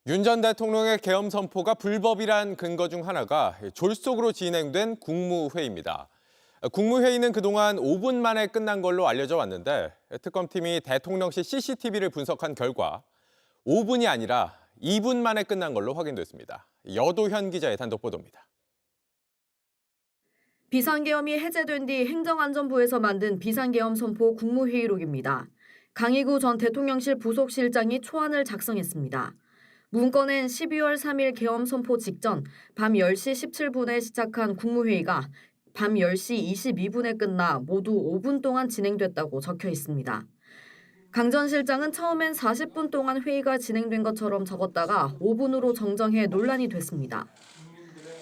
윤 전 대통령의 계엄 선포가 불법이란 근거 중 하나가 졸속으로 진행된 국무회의입니다. 국무회의는 그동안 5분 만에 끝난 걸로 알려져 왔는데 특검팀이 대통령실 CCTV를 분석한 결과 5분이 아니라 2분 만에 끝난 걸로 확인됐습니다. 여도현 기자의 단독 보도입니다. 비상계엄이 해제된 뒤 행정안전부에서 만든 비상계엄 선포 국무회의록입니다. 강희구 전 대통령실 부속실장이 초안을 작성했습니다. 문건엔 12월 3일 계엄 선포 직전 밤 10시 17분에 시작한 국무회의가 밤 10시 22분에 끝나 모두 5분 동안 진행됐다고 적혀 있습니다. 강 전 실장은 처음엔 40분 동안 회의가 진행된 것처럼 적었다가 5분으로 정정해 논란이 됐습니다.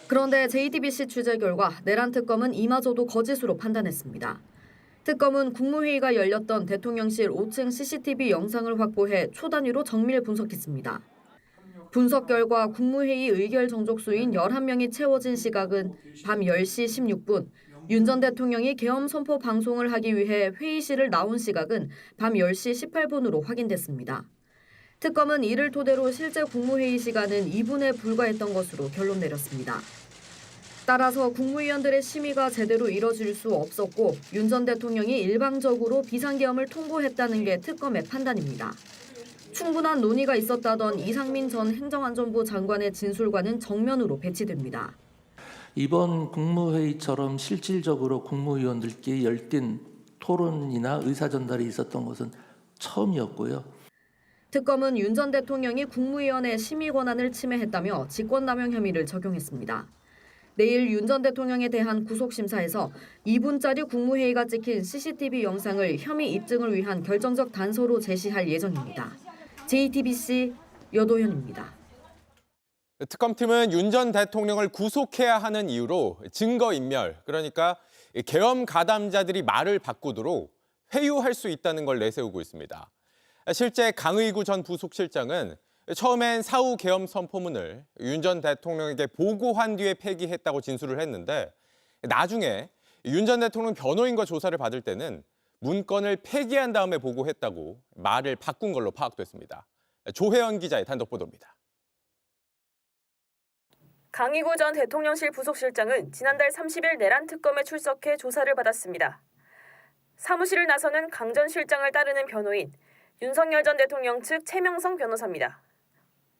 그런데 JTBC 취재 결과 내란 특검은 이마저도 거짓으로 판단했습니다. 특검은 국무회의가 열렸던 대통령실 5층 CCTV 영상을 확보해 초단위로 정밀 분석했습니다. 분석 결과 국무회의 의결 정족수인 11명이 채워진 시각은 밤 10시 16분, 윤 전 대통령이 계엄 선포 방송을 하기 위해 회의실을 나온 시각은 밤 10시 18분으로 확인됐습니다. 특검은 이를 토대로 실제 국무회의 시간은 2분에 불과했던 것으로 결론 내렸습니다. 따라서 국무위원들의 심의가 제대로 이뤄질 수 없었고 윤 전 대통령이 일방적으로 비상계엄을 통보했다는 게 특검의 판단입니다. 충분한 논의가 있었다던 이상민 전 행정안전부 장관의 진술과는 정면으로 배치됩니다. 이번 국무회의처럼 실질적으로 국무위원들끼리 열띤 토론이나 의사전달이 있었던 것은 처음이었고요. 특검은 윤 전 대통령이 국무위원의 심의 권한을 침해했다며 직권남용 혐의를 적용했습니다. 내일 윤 전 대통령에 대한 구속심사에서 2분짜리 국무회의가 찍힌 CCTV 영상을 혐의 입증을 위한 결정적 단서로 제시할 예정입니다. JTBC 여도현입니다. 특검팀은 윤 전 대통령을 구속해야 하는 이유로 증거인멸, 그러니까 계엄 가담자들이 말을 바꾸도록 회유할 수 있다는 걸 내세우고 있습니다. 실제 강의구 전 부속실장은 처음엔 사후 계엄 선포문을 윤 전 대통령에게 보고한 뒤에 폐기했다고 진술을 했는데 나중에 윤 전 대통령 변호인과 조사를 받을 때는 문건을 폐기한 다음에 보고했다고 말을 바꾼 걸로 파악됐습니다. 조혜연 기자의 단독 보도입니다. 강희구 전 대통령실 부속실장은 지난달 30일 내란 특검에 출석해 조사를 받았습니다. 사무실을 나서는 강 전 실장을 따르는 변호인 윤석열 전 대통령 측 최명성 변호사입니다.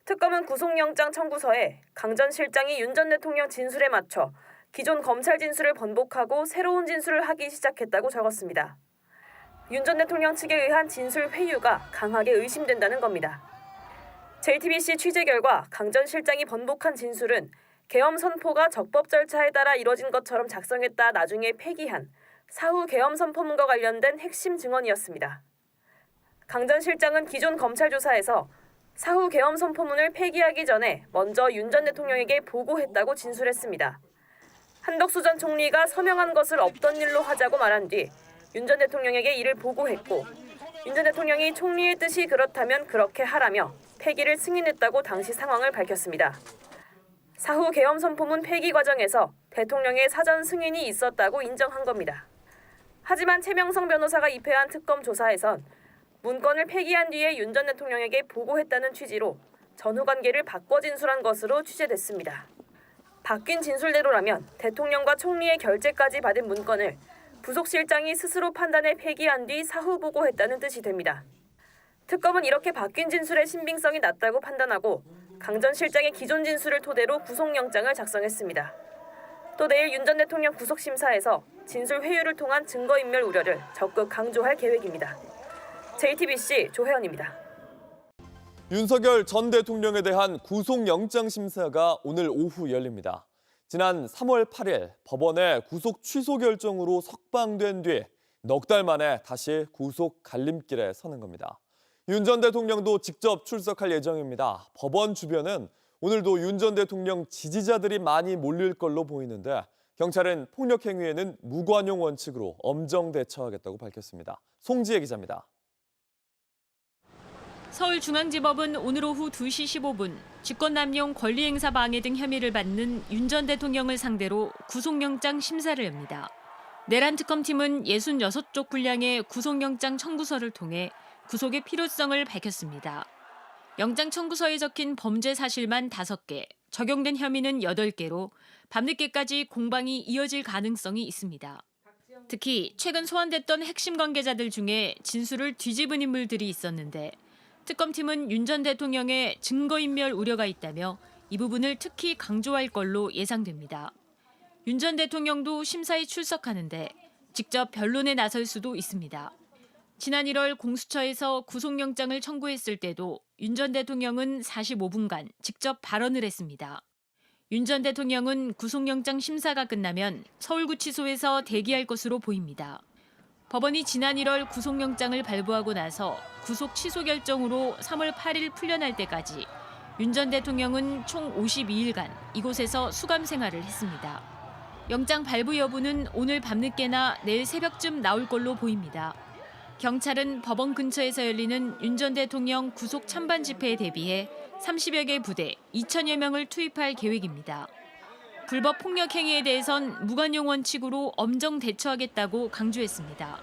특검은 구속영장 청구서에 강 전 실장이 윤 전 대통령 진술에 맞춰 기존 검찰 진술을 번복하고 새로운 진술을 하기 시작했다고 적었습니다. 윤 전 대통령 측에 의한 진술 회유가 강하게 의심된다는 겁니다. JTBC 취재 결과 강 전 실장이 번복한 진술은 계엄 선포가 적법 절차에 따라 이뤄진 것처럼 작성했다 나중에 폐기한 사후 계엄 선포문과 관련된 핵심 증언이었습니다. 강 전 실장은 기존 검찰 조사에서 사후 계엄 선포문을 폐기하기 전에 먼저 윤 전 대통령에게 보고했다고 진술했습니다. 한덕수 전 총리가 서명한 것을 없던 일로 하자고 말한 뒤 윤 전 대통령에게 이를 보고했고 윤 전 대통령이 총리의 뜻이 그렇다면 그렇게 하라며 폐기를 승인했다고 당시 상황을 밝혔습니다. 사후 계엄 선포문 폐기 과정에서 대통령의 사전 승인이 있었다고 인정한 겁니다. 하지만 최명성 변호사가 입회한 특검 조사에선 문건을 폐기한 뒤에 윤 전 대통령에게 보고했다는 취지로 전후 관계를 바꿔 진술한 것으로 취재됐습니다. 바뀐 진술대로라면 대통령과 총리의 결재까지 받은 문건을 부속실장이 스스로 판단해 폐기한 뒤 사후 보고했다는 뜻이 됩니다. 특검은 이렇게 바뀐 진술의 신빙성이 낮다고 판단하고 강 전 실장의 기존 진술을 토대로 구속영장을 작성했습니다. 또 내일 윤 전 대통령 구속심사에서 진술 회유를 통한 증거인멸 우려를 적극 강조할 계획입니다. JTBC 조혜연입니다. 윤석열 전 대통령에 대한 구속영장 심사가 오늘 오후 열립니다. 지난 3월 8일 법원의 구속 취소 결정으로 석방된 뒤 넉 달 만에 다시 구속 갈림길에 서는 겁니다. 윤 전 대통령도 직접 출석할 예정입니다. 법원 주변은 오늘도 윤 전 대통령 지지자들이 많이 몰릴 걸로 보이는데 경찰은 폭력 행위에는 무관용 원칙으로 엄정 대처하겠다고 밝혔습니다. 송지혜 기자입니다. 서울중앙지법은 오늘 오후 2시 15분 직권남용 권리행사 방해 등 혐의를 받는 윤 전 대통령을 상대로 구속영장 심사를 엽니다. 내란 특검팀은 66쪽 분량의 구속영장 청구서를 통해 구속의 필요성을 밝혔습니다. 영장 청구서에 적힌 범죄 사실만 5개, 적용된 혐의는 8개로 밤늦게까지 공방이 이어질 가능성이 있습니다. 특히 최근 소환됐던 핵심 관계자들 중에 진술을 뒤집은 인물들이 있었는데 특검팀은 윤 전 대통령의 증거인멸 우려가 있다며 이 부분을 특히 강조할 걸로 예상됩니다. 윤 전 대통령도 심사에 출석하는데 직접 변론에 나설 수도 있습니다. 지난 1월 공수처에서 구속영장을 청구했을 때도 윤 전 대통령은 45분간 직접 발언을 했습니다. 윤 전 대통령은 구속영장 심사가 끝나면 서울구치소에서 대기할 것으로 보입니다. 법원이 지난 1월 구속영장을 발부하고 나서 구속 취소 결정으로 3월 8일 풀려날 때까지 윤 전 대통령은 총 52일간 이곳에서 수감 생활을 했습니다. 영장 발부 여부는 오늘 밤늦게나 내일 새벽쯤 나올 걸로 보입니다. 경찰은 법원 근처에서 열리는 윤 전 대통령 구속 찬반 집회에 대비해 30여 개 부대 2천여 명을 투입할 계획입니다. 불법 폭력 행위에 대해선 무관용 원칙으로 엄정 대처하겠다고 강조했습니다.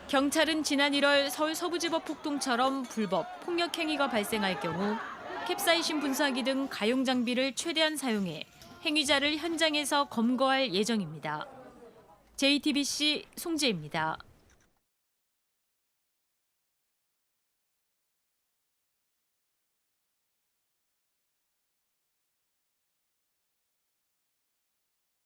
경찰은 지난 1월 서울 서부지법 폭동처럼 불법 폭력 행위가 발생할 경우 캡사이신 분사기 등 가용 장비를 최대한 사용해 행위자를 현장에서 검거할 예정입니다. JTBC 송지혜입니다.